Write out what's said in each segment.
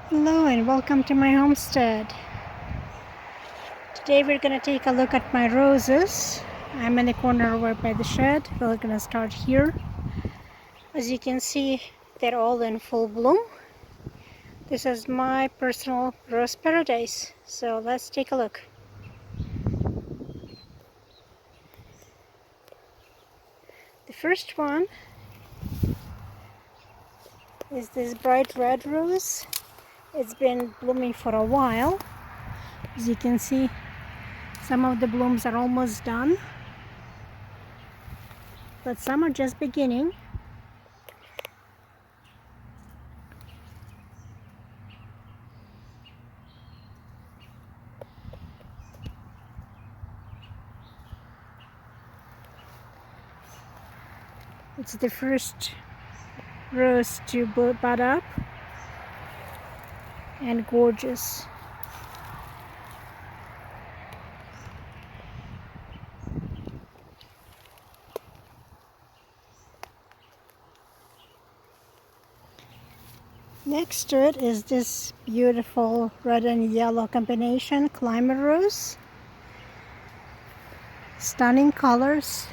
Hello and welcome to my homestead. Today we're going to take a look at my roses. I'm in the corner over by the shed. We're going to start here. As you can see, they're all in full bloom. This is my personal rose paradise. So let's take a look. The first one is this bright red rose. It's been blooming for a while. As you can see, some of the blooms are almost done, but some are just beginning. It's the first rose to bud up, and gorgeous. Next to it is this beautiful red and yellow combination, climber rose. Stunning colors.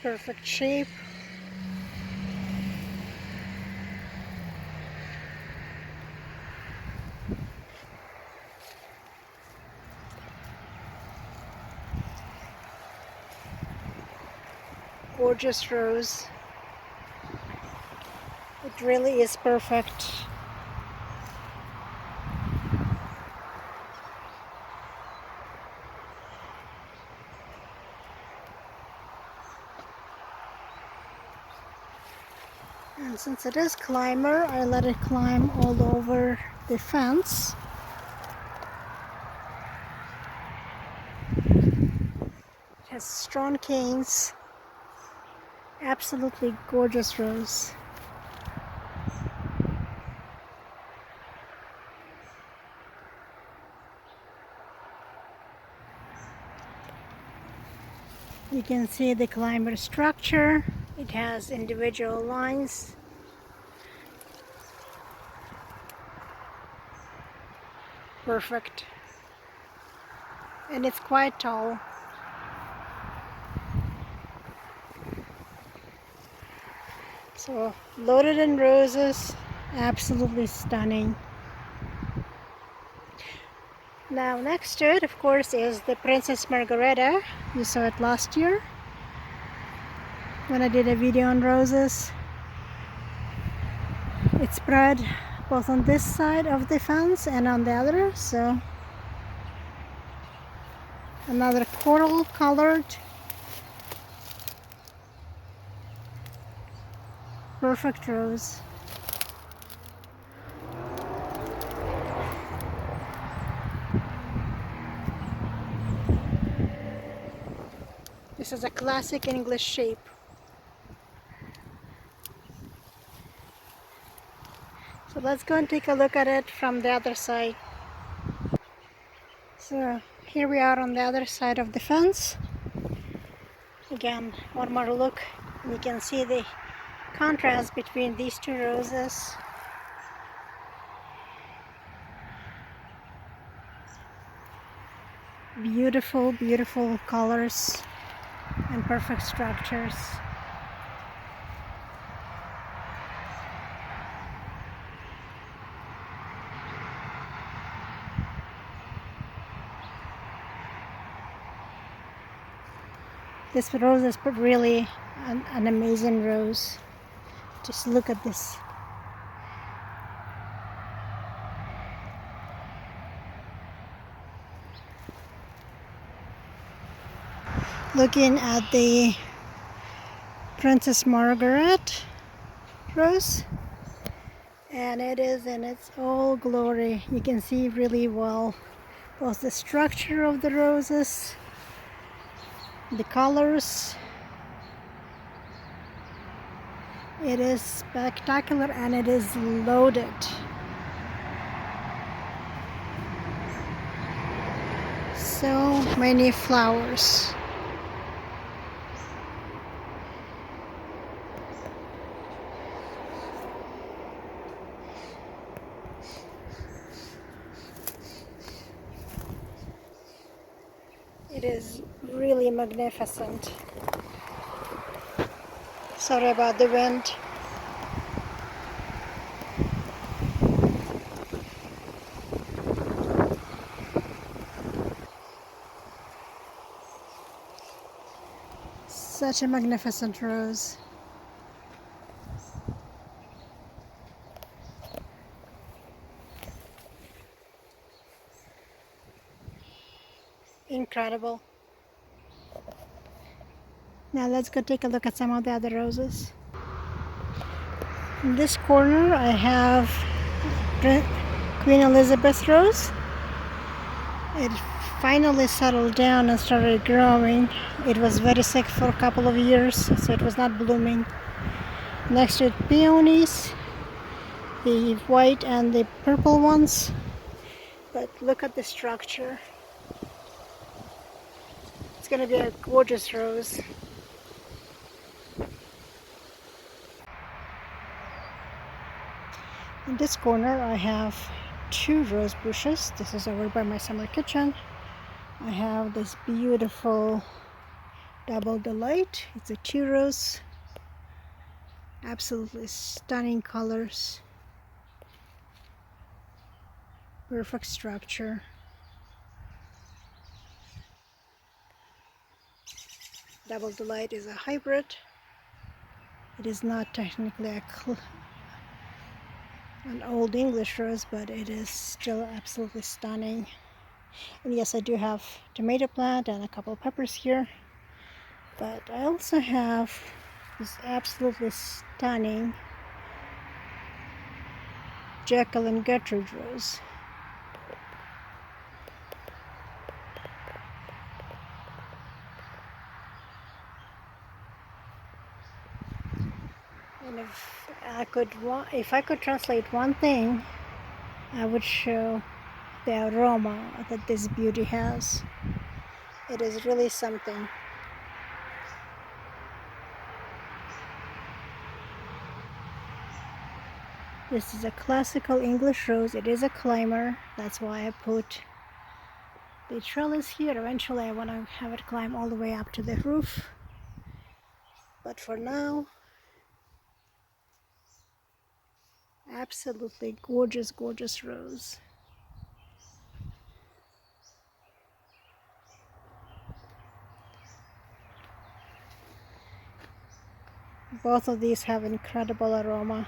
Perfect shape. Gorgeous rose. It really is perfect. And since it is climber, I let it climb all over the fence. It has strong canes. Absolutely gorgeous rose. You can see the climber structure. It has individual lines. Perfect. And it's quite tall. So loaded in roses, absolutely stunning. Now next to it, of course, is the Princess Margareta. You saw it last year when I did a video on roses. It's spread both on this side of the fence and on the other, so another coral colored, perfect rose. This is a classic English shape. So let's go and take a look at it from the other side. So here we are on the other side of the fence. Again, one more look. You can see the contrast between these two roses. Beautiful, beautiful colors and perfect structures. This rose is really an amazing rose. Just look at this. Looking at the Princess Margaret rose, and it is in its all glory. You can see really well both the structure of the roses, the colors. It is spectacular and it is loaded. So many flowers. It is really magnificent. Sorry about the wind. Such a magnificent rose. Incredible. Now let's go take a look at some of the other roses. In this corner I have Queen Elizabeth rose. It finally settled down and started growing. It was very sick for a couple of years, so it was not blooming. Next to it, peonies, the white and the purple ones. But look at the structure. It's going to be a gorgeous rose. In this corner I have 2 rose bushes. This is over by my summer kitchen. I have this beautiful Double Delight. It's a 2 rose. Absolutely stunning colors. Perfect structure. Double Delight is a hybrid. It is not technically an old English rose, but it is still absolutely stunning. And yes, I do have tomato plant and a couple of peppers here, but I also have this absolutely stunning Jekyll and Gertrude rose. And if I could translate one thing, I would show the aroma that this beauty has. It is really something. This is a classical English rose. It is a climber. That's why I put the trellis here. Eventually I want to have it climb all the way up to the roof. But for now, absolutely gorgeous, gorgeous rose. Both of these have incredible aroma.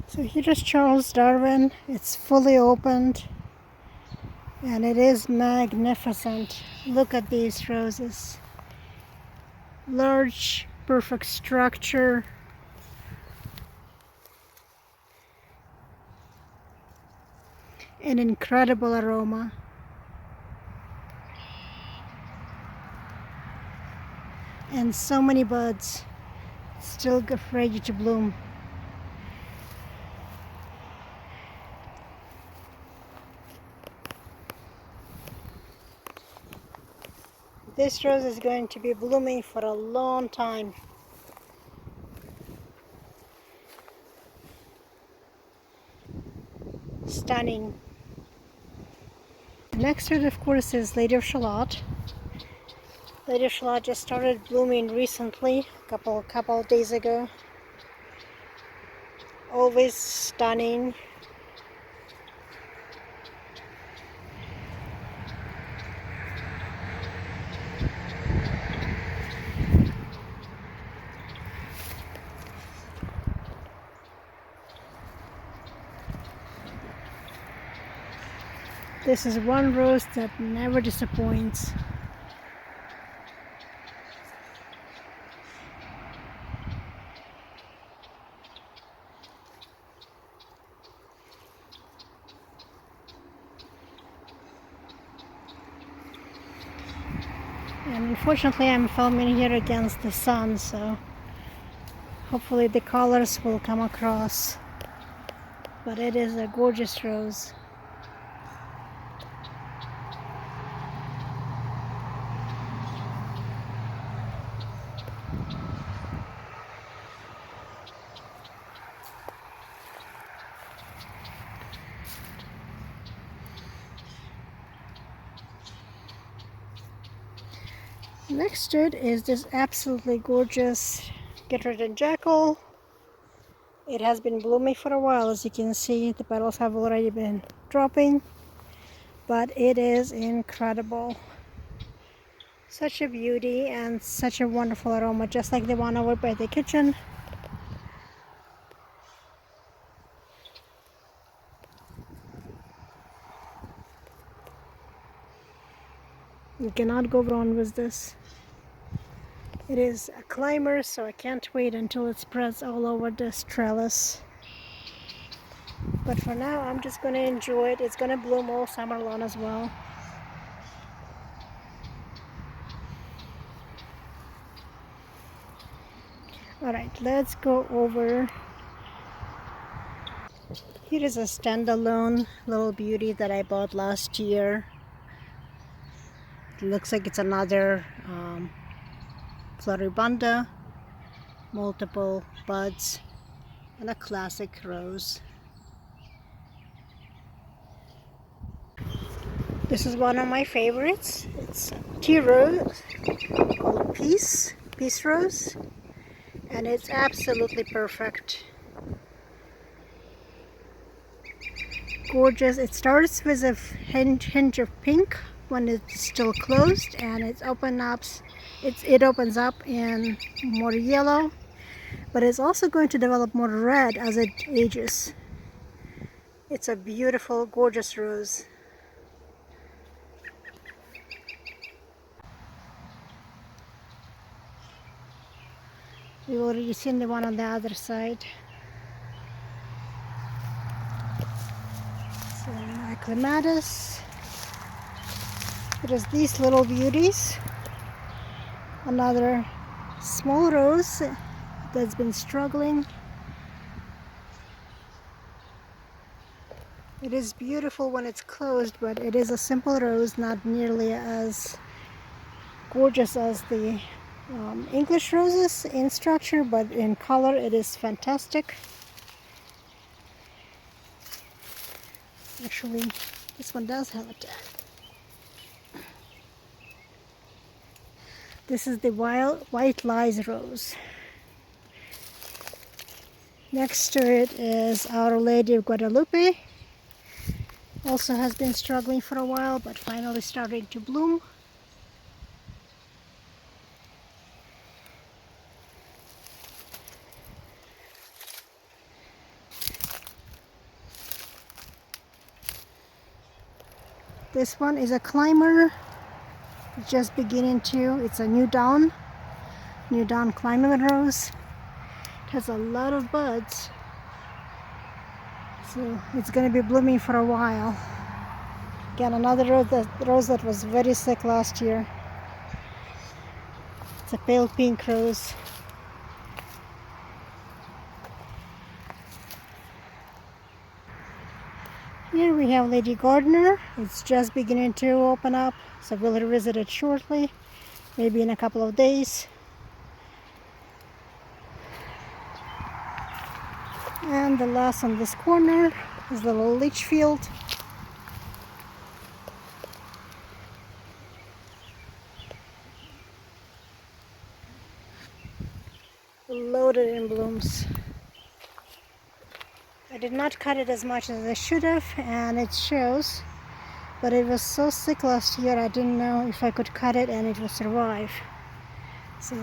So here is Charles Darwin. It's fully opened and it is magnificent. Look at these roses. Large, perfect structure. An incredible aroma. And so many buds still ready to bloom. This rose is going to be blooming for a long time. Stunning. Next to it, of course, is Lady of Shalott. Lady of Shalott just started blooming recently, a couple of days ago. Always stunning. This is one rose that never disappoints. And unfortunately I'm filming here against the sun, so hopefully the colors will come across. But it is a gorgeous rose. Next to it is this absolutely gorgeous Getroden Jackal. It has been blooming for a while. As you can see, the petals have already been dropping, but it is incredible. Such a beauty and such a wonderful aroma, just like the one over by the kitchen. You cannot go wrong with this. It is a climber, so I can't wait until it spreads all over this trellis. But for now, I'm just going to enjoy it. It's going to bloom all summer long as well. Alright, let's go over. Here is a standalone little beauty that I bought last year. It looks like it's another Floribunda, multiple buds, and a classic rose. This is one of my favorites. It's tea rose called Peace Rose, and it's absolutely perfect. Gorgeous. It starts with a hint of pink when it's still closed, and it opens up in more yellow, but it's also going to develop more red as it ages. It's a beautiful, gorgeous rose. We've already seen the one on the other side. So my clematis. There's these little beauties. Another small rose that's been struggling. It is beautiful when it's closed, but it is a simple rose, not nearly as gorgeous as the English roses in structure, but in color it is fantastic. Actually, this one does have a tag. This is the White Lies rose. Next to it is Our Lady of Guadalupe. Also has been struggling for a while, but finally starting to bloom. This one is a climber, just beginning to, it's a New Dawn climbing rose. It has a lot of buds, so it's going to be blooming for a while. Again, another rose that was very sick last year. It's a pale pink rose. Here we have Lady Gardner. It's just beginning to open up, so we'll revisit it shortly, maybe in a couple of days. And the last on this corner is the little Litchfield. Loaded in blooms. I did not cut it as much as I should have, and it shows, but it was so sick last year I didn't know if I could cut it and it would survive. So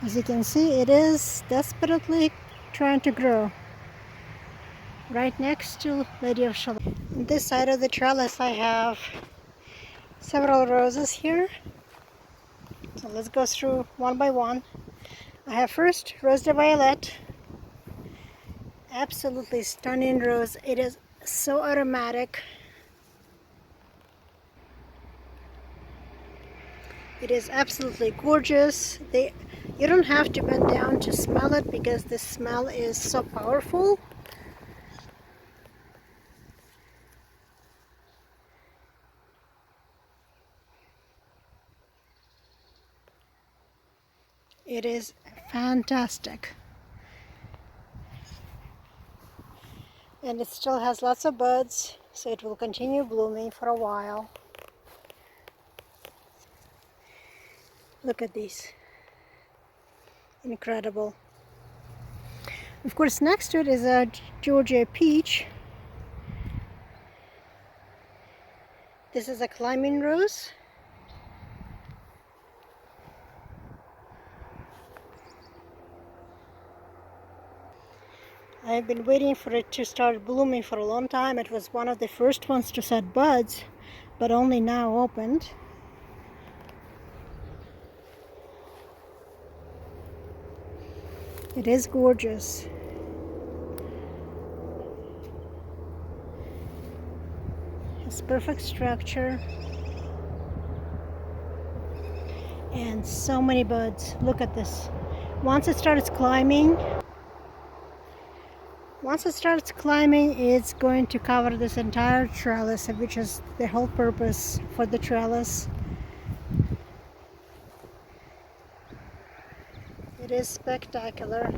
as you can see, it is desperately trying to grow right next to Lady of Shalott. On this side of the trellis I have several roses here, so let's go through one by one. I have first Rose de Violet. Absolutely stunning rose. It is so aromatic. It is absolutely gorgeous. You don't have to bend down to smell it because the smell is so powerful. It is fantastic. And it still has lots of buds, so it will continue blooming for a while. Look at these. Incredible. Of course, next to it is a Georgia peach. This is a climbing rose. I've been waiting for it to start blooming for a long time. It was one of the first ones to set buds, but only now opened. It is gorgeous. It's perfect structure. And so many buds. Look at this. Once it starts climbing, it's going to cover this entire trellis, which is the whole purpose for the trellis. It is spectacular.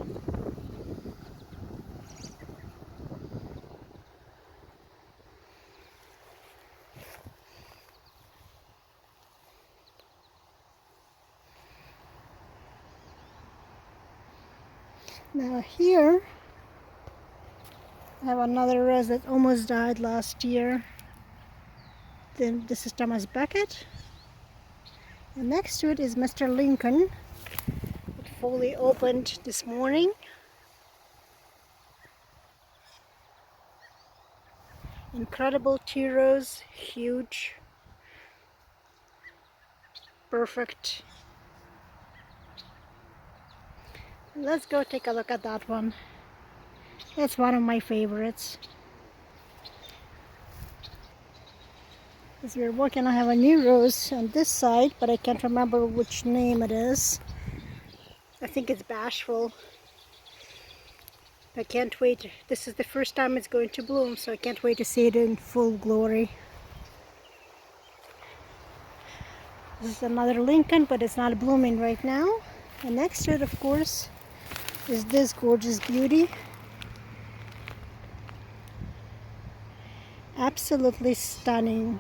Now here I have another rose that almost died last year. Then this is Thomas Becket. And next to it is Mr. Lincoln. It fully opened this morning. Incredible tea rose, huge, perfect. Let's go take a look at that one. That's one of my favorites. As we're walking, I have a new rose on this side, but I can't remember which name it is. I think it's Bashful. I can't wait. This is the first time it's going to bloom, so I can't wait to see it in full glory. This is another Lincoln, but it's not blooming right now. And next to it, of course, is this gorgeous beauty. Absolutely stunning.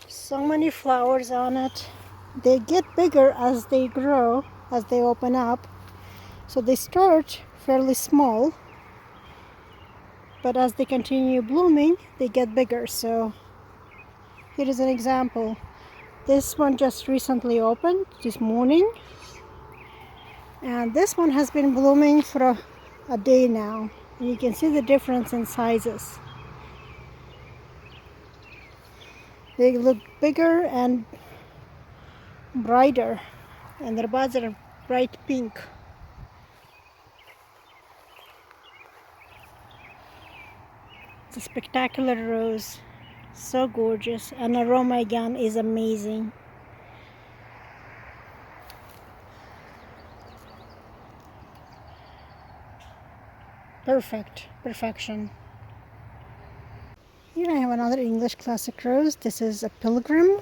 So many flowers on it. They get bigger as they grow, as they open up. So they start fairly small, but as they continue blooming, they get bigger. So here is an example. This one just recently opened this morning, and this one has been blooming for a day now. And you can see the difference in sizes. They look bigger and brighter, and their buds are bright pink. It's a spectacular rose, so gorgeous, and aroma again is amazing. Perfection. Here I have another English classic rose. This is a Pilgrim.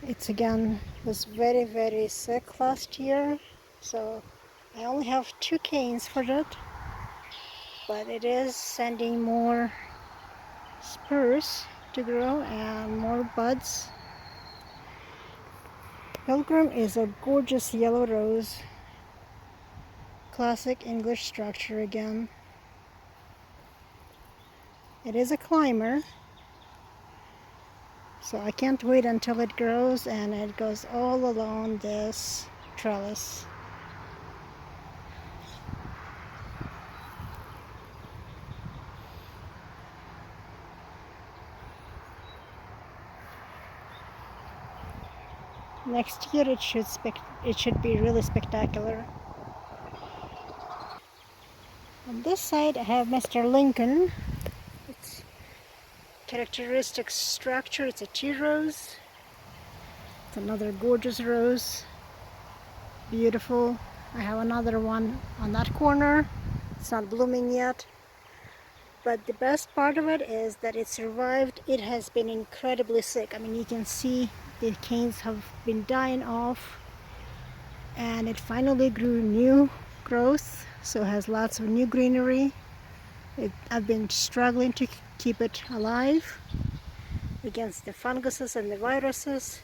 It's again was very sick last year, so I only have 2 canes for it, but it is sending more spurs to grow and more buds. Pilgrim is a gorgeous yellow rose. Classic English structure again. It is a climber, so I can't wait until it grows and it goes all along this trellis. Next year it should be really spectacular. On this side I have Mr. Lincoln. Its characteristic structure, it's a tea rose. It's another gorgeous rose. Beautiful. I have another one on that corner. It's not blooming yet. But the best part of it is that it survived. It has been incredibly sick. I mean, you can see the canes have been dying off, and it finally grew new growth, so it has lots of new greenery. I've been struggling to keep it alive against the funguses and the viruses,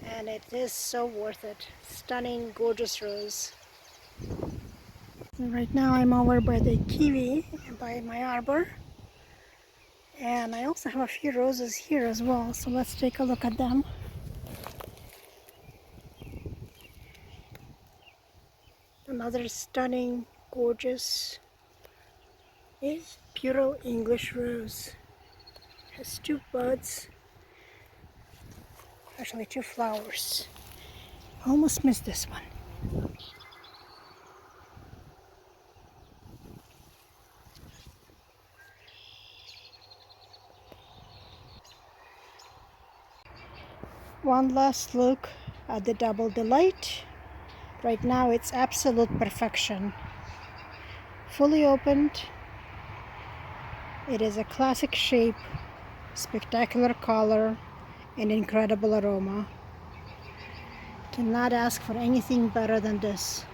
and it is so worth it. Stunning, gorgeous rose. So right now I'm over by the kiwi, by my arbor, and I also have a few roses here as well, so let's take a look at them. Another stunning, gorgeous is Puro English rose. Has 2 buds, actually 2 flowers. Almost missed this one. One last look at the Double Delight. Right now it's absolute perfection. Fully opened. It is a classic shape, spectacular color, and incredible aroma. Cannot ask for anything better than this.